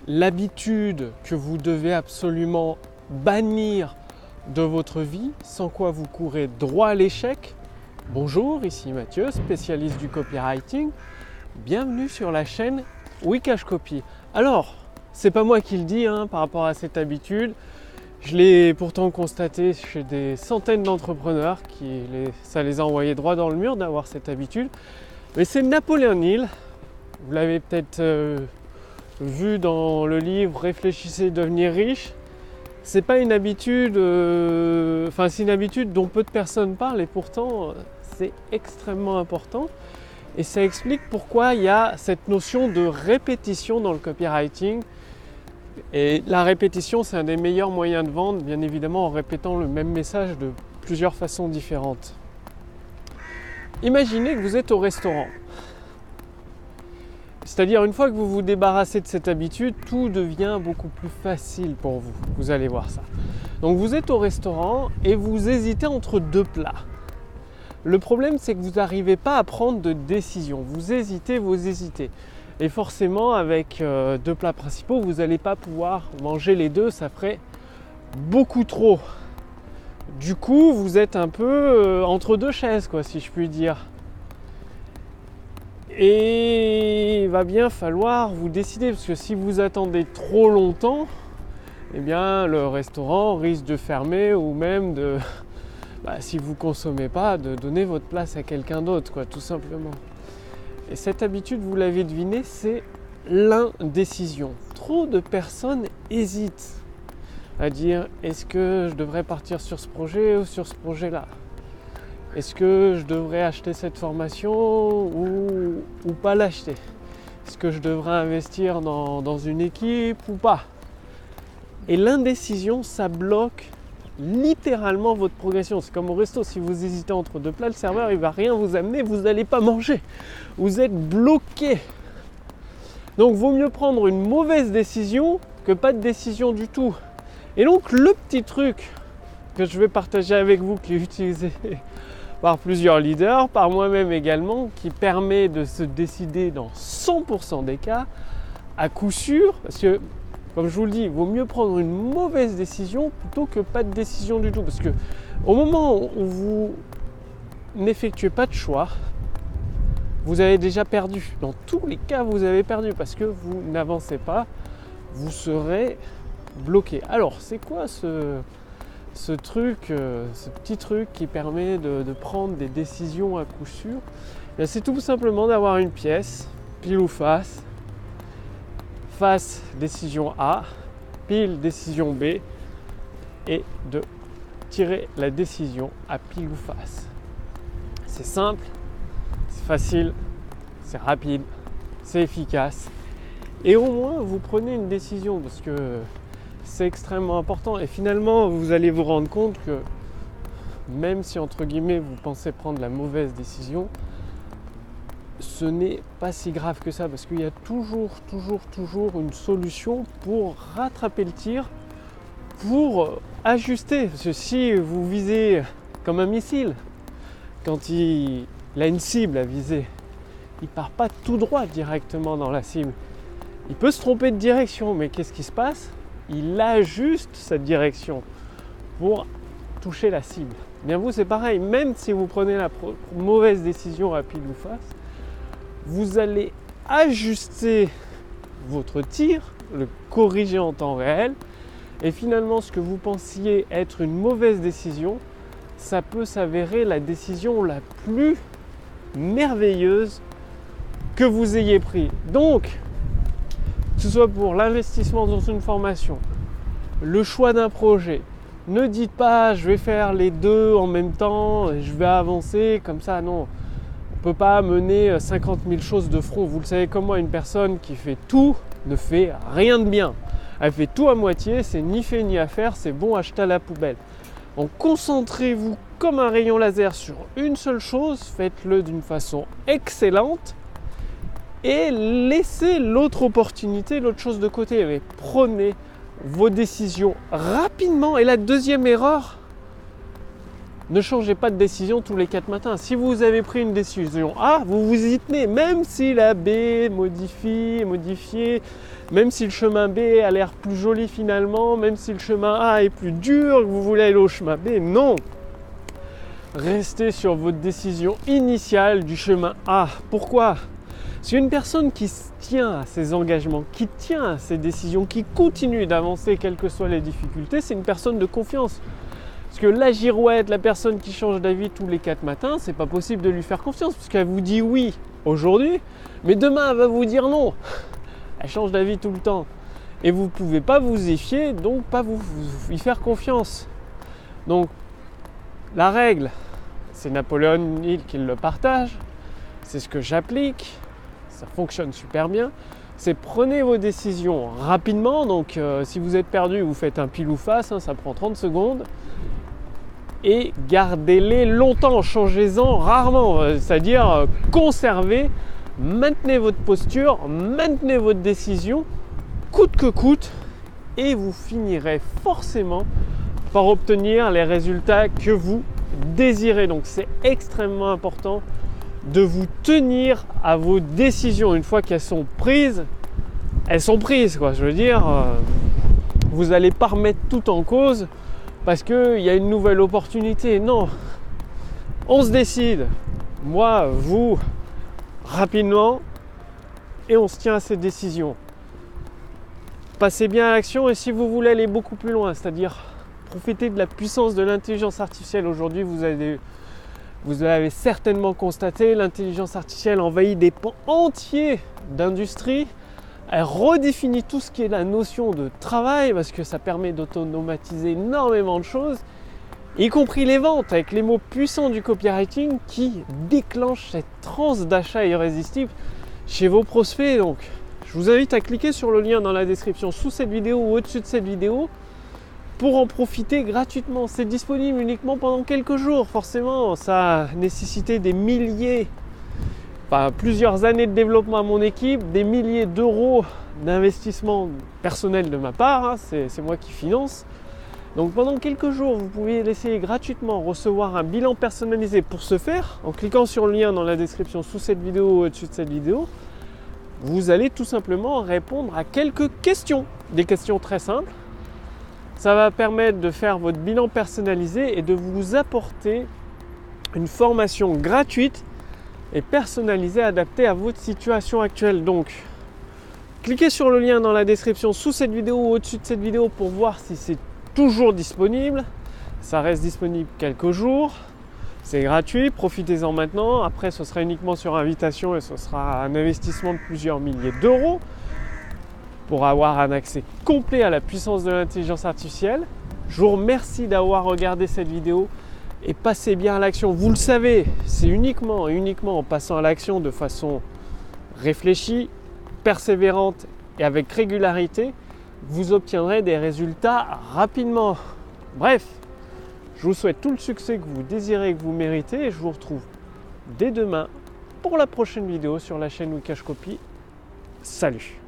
l'habitude que vous devez absolument bannir de votre vie, sans quoi vous courez droit à l'échec. Bonjour, ici Mathieu, spécialiste du copywriting. Bienvenue sur la chaîne Wikash Copy. Alors, c'est pas moi qui le dis par rapport à cette habitude. Je l'ai pourtant constaté chez des centaines d'entrepreneurs ça les a envoyés droit dans le mur d'avoir cette habitude. Mais c'est Napoléon Hill, vous l'avez peut-être vu dans le livre Réfléchissez, devenir riche. C'est pas une habitude, c'est une habitude dont peu de personnes parlent et pourtant c'est extrêmement important. Et ça explique pourquoi il y a cette notion de répétition dans le copywriting. Et la répétition, c'est un des meilleurs moyens de vendre, bien évidemment en répétant le même message de plusieurs façons différentes. Imaginez que vous êtes au restaurant. C'est-à-dire une fois que vous vous débarrassez de cette habitude, tout devient beaucoup plus facile pour vous. Vous allez voir ça. Donc vous êtes au restaurant et vous hésitez entre deux plats. Le problème, c'est que vous n'arrivez pas à prendre de décision. Vous hésitez. Et forcément, avec deux plats principaux, vous n'allez pas pouvoir manger les deux, ça ferait beaucoup trop. Du coup, vous êtes un peu entre deux chaises, si je puis dire. Et il va bien falloir vous décider, parce que si vous attendez trop longtemps, eh bien, le restaurant risque de fermer ou même si vous ne consommez pas, de donner votre place à quelqu'un d'autre, tout simplement. Et cette habitude, vous l'avez deviné, c'est l'indécision. Trop de personnes hésitent à dire est-ce que je devrais partir sur ce projet ou sur ce projet-là ? Est-ce que je devrais acheter cette formation ou pas l'acheter ? Est-ce que je devrais investir dans une équipe ou pas ? Et l'indécision, ça bloque littéralement votre progression. C'est comme au resto, si vous hésitez entre deux plats, le serveur il va rien vous amener, vous n'allez pas manger. Vous êtes bloqué. Donc vaut mieux prendre une mauvaise décision que pas de décision du tout. Et donc le petit truc que je vais partager avec vous, qui est utilisé par plusieurs leaders, par moi-même également, qui permet de se décider dans 100% des cas, à coup sûr, parce que comme je vous le dis, il vaut mieux prendre une mauvaise décision plutôt que pas de décision du tout. Parce que au moment où vous n'effectuez pas de choix, vous avez déjà perdu. Dans tous les cas, vous avez perdu parce que vous n'avancez pas, vous serez bloqué. Alors, c'est quoi ce petit truc qui permet de prendre des décisions à coup sûr ? C'est tout simplement d'avoir une pièce, pile ou face. Face, décision A, pile, décision B, et de tirer la décision à pile ou face. C'est simple, c'est facile, c'est rapide, c'est efficace. Et au moins, vous prenez une décision parce que c'est extrêmement important. Et finalement, vous allez vous rendre compte que même si, entre guillemets, vous pensez prendre la mauvaise décision, ce n'est pas si grave que ça parce qu'il y a toujours une solution pour rattraper le tir, pour ajuster. Parce que si vous visez comme un missile, quand il a une cible à viser, il ne part pas tout droit directement dans la cible. Il peut se tromper de direction, mais qu'est-ce qui se passe ? Il ajuste sa direction pour toucher la cible. Bien vous, c'est pareil, même si vous prenez la mauvaise décision à pile ou face, vous allez ajuster votre tir, le corriger en temps réel, et finalement ce que vous pensiez être une mauvaise décision, ça peut s'avérer la décision la plus merveilleuse que vous ayez prise. Donc, que ce soit pour l'investissement dans une formation, le choix d'un projet, ne dites pas je vais faire les deux en même temps, je vais avancer comme ça, non. On ne peut pas mener 50 000 choses de front. Vous le savez comme moi, une personne qui fait tout ne fait rien de bien. Elle fait tout à moitié, c'est ni fait ni à faire, c'est bon, achetez à la poubelle. Donc concentrez-vous comme un rayon laser sur une seule chose, faites-le d'une façon excellente et laissez l'autre opportunité, l'autre chose de côté. Mais prenez vos décisions rapidement. Et la deuxième erreur, Ne changez pas de décision tous les 4 matins. Si vous avez pris une décision A, vous vous y tenez, même si la B est modifiée, même si le chemin B a l'air plus joli finalement, même si le chemin A est plus dur, que vous voulez aller au chemin B, non. Restez sur votre décision initiale du chemin A. Pourquoi ? Parce qu'une personne qui tient à ses engagements, qui tient à ses décisions, qui continue d'avancer quelles que soient les difficultés, c'est une personne de confiance. Parce que la girouette, la personne qui change d'avis tous les 4 matins, c'est pas possible de lui faire confiance, puisqu'elle vous dit oui aujourd'hui, mais demain elle va vous dire non. Elle change d'avis tout le temps. Et vous ne pouvez pas vous y fier, donc pas vous y faire confiance. Donc la règle, c'est Napoléon Hill qui le partage, c'est ce que j'applique, ça fonctionne super bien. C'est prenez vos décisions rapidement, donc si vous êtes perdu, vous faites un pile ou face, ça prend 30 secondes. Et gardez-les longtemps, changez-en rarement, c'est-à-dire conservez, maintenez votre posture, maintenez votre décision, coûte que coûte, et vous finirez forcément par obtenir les résultats que vous désirez. Donc c'est extrêmement important de vous tenir à vos décisions. Une fois qu'elles sont prises, elles sont prises, quoi. Je veux dire, vous n'allez pas remettre tout en cause parce qu'il y a une nouvelle opportunité. Non, on se décide, moi, vous, rapidement, et on se tient à ces décisions. Passez bien à l'action, et si vous voulez aller beaucoup plus loin, c'est-à-dire profiter de la puissance de l'intelligence artificielle aujourd'hui, vous avez certainement constaté, l'intelligence artificielle envahit des pans entiers d'industrie. Elle redéfinit tout ce qui est la notion de travail parce que ça permet d'automatiser énormément de choses, y compris les ventes, avec les mots puissants du copywriting qui déclenchent cette transe d'achat irrésistible chez vos prospects. Donc, je vous invite à cliquer sur le lien dans la description sous cette vidéo ou au-dessus de cette vidéo pour en profiter gratuitement. C'est disponible uniquement pendant quelques jours. Forcément, ça a nécessité des milliers, plusieurs années de développement à mon équipe, des milliers d'euros d'investissement personnel de ma part, c'est moi qui finance. Donc pendant quelques jours, vous pouvez l'essayer gratuitement, recevoir un bilan personnalisé. Pour ce faire, en cliquant sur le lien dans la description sous cette vidéo ou au-dessus de cette vidéo, vous allez tout simplement répondre à quelques questions, des questions très simples. Ça va permettre de faire votre bilan personnalisé et de vous apporter une formation gratuite et personnalisée, adaptée à votre situation actuelle. Donc, cliquez sur le lien dans la description sous cette vidéo ou au-dessus de cette vidéo pour voir si c'est toujours disponible. Ça reste disponible quelques jours. C'est gratuit, profitez-en maintenant. Après, ce sera uniquement sur invitation et ce sera un investissement de plusieurs milliers d'euros pour avoir un accès complet à la puissance de l'intelligence artificielle. Je vous remercie d'avoir regardé cette vidéo et passez bien à l'action. Vous le savez, c'est uniquement en passant à l'action de façon réfléchie, persévérante et avec régularité, vous obtiendrez des résultats rapidement. Bref, je vous souhaite tout le succès que vous désirez et que vous méritez et je vous retrouve dès demain pour la prochaine vidéo sur la chaîne Wikash Copy. Salut!